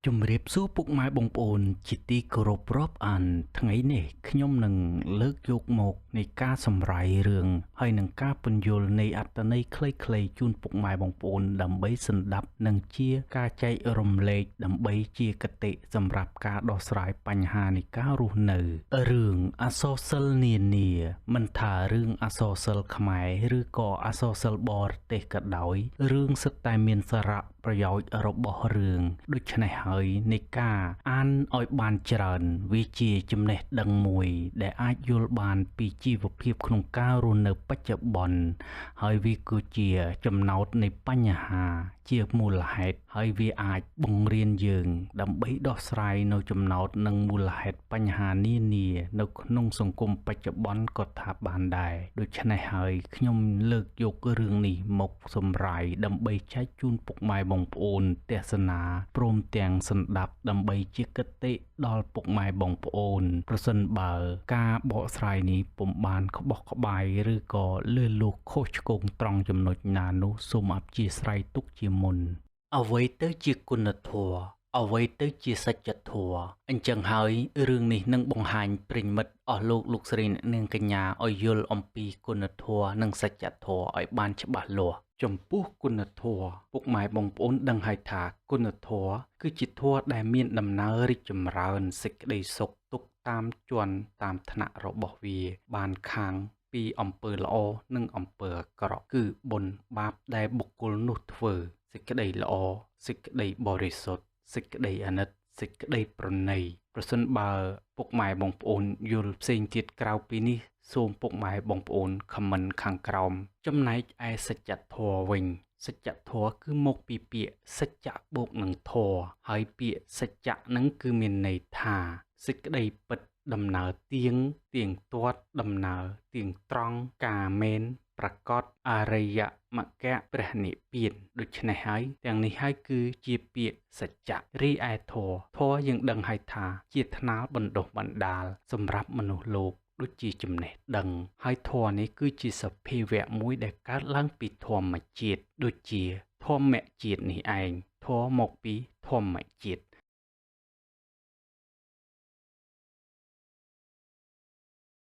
ជំរាបសួរពុកម៉ែបងប្អូនជាទីគោរពរាប់អានថ្ងៃនេះខ្ញុំនឹងលើកយកមកនៃការសម្រាយរឿងហើយនឹងការពន្យល់នៃអត្ថន័យខ្លីៗជូនពុកម៉ែបងប្អូនដើម្បីសន្តាប់និងជាការចែករំលែកដើម្បីជាគតិសម្រាប់ការដោះស្រាយបញ្ហានៃការរស់នៅរឿងអក្សរសិល្ប៍នានាមិនថារឿងអក្សរសិល្ប៍ខ្មែរឬក៏អក្សរសិល្ប៍បរទេសក៏ដោយរឿងសុទ្ធតែមានសារៈប្រយោជន៍របស់រឿងដូច្នេះហើយនៃការអានឲ្យបានច្រើនវាជាចំណេះដឹងមួយដែលអាចយល់បានពីជីវភាពក្នុងការរស់នៅបច្ចុប្បន្នហើយវាគឺជាចំណោទនៃបញ្ហាជាមូលហេតុហើយវាអាចបង្រៀនយើងដើម្បីដោះស្រាយនៅចំណោទនិងមូលហេតុបញ្ហានានានៅក្នុងសង្គមបច្ចុប្បន្នក៏ថាបានដែរដូច្នេះហើយខ្ញុំលើកយករឿងនេះមកសម្រាយដើម្បីចែកជូនពុកម៉ែបងប្អូនទស្សនាព្រមទាំងសន្តាប់ដើម្បីជាគតិដល់ពុកម៉ែបងប្អូនប្រសិនបើការបកស្រាយនេះពុំបានក្បោះក្បាយឬក៏លឺលួសខុសឆ្គងត្រង់ចំណុចណានោះសូមអព្យាស្រ័យទុកជាមុនអ្វីទៅជាគុណធម៌អ្វីទៅជាសច្ចធម៌អញ្ចឹងហើយរឿងនេះនឹងបង្ហាញប្រិមិត្តអស់លោកស្រីអ្នកនាងកញ្ញាឲ្យយល់អំពីគុណធម៌និងសច្ចធម៌ឲ្យបានច្បាស់លាស់ចំពោះគុណធម៌ពុកម៉ែបងប្អូនដឹងហើយថាគុណធម៌គឺជាធម៌ដែលមានដំណើររីកចម្រើនសេចក្តីសុខទុក្ខតាមជាន់តាមឋានៈរបស់វាបានខាងពីអំពើល្អនិងអំពើអាក្រក់គឺបុណ្យបាបដែលបុគ្គលនោះធ្វើសេចក្តីល្អសេចក្តីបរិសុទ្ធសេចក្តីអាណិតសេចក្តីប្រណីប្រសិនបើពុកម៉ែបងប្អូនយល់ផ្សេងទៀតក្រៅពីនេះសូមពុកម៉ែបងប្អូនខមមិនខាងក្រោមចំណែកឯសច្ចធម៌វិញសច្ចធម៌គឺមកពីពាក្យសច្ចៈបូកនឹងធម៌ហើយពាក្យសច្ចៈនឹងគឺមានន័យថាសេចក្តីពិតដំណើរទៀងទាត់ដំណើរទៀងត្រង់ការមែនប្រកបអរិយមគ្គព្រះនិព្វានដូច្នេះហើយទាំងនេះហើយគឺជាពាក្យសច្ចៈរីឯធម៌យើងដឹងហើយថាជាថ្នាលបណ្ដុះបណ្ដាលសម្រាប់មនុស្សលោកដូចជាចំណេះដឹងហើយធម៌នេះគឺជាសភាវៈមួយដែលកើតឡើងពីធម្មជាតិដូចជាធម្មជាតិនេះឯងធម៌មកពីធម្មជាតិ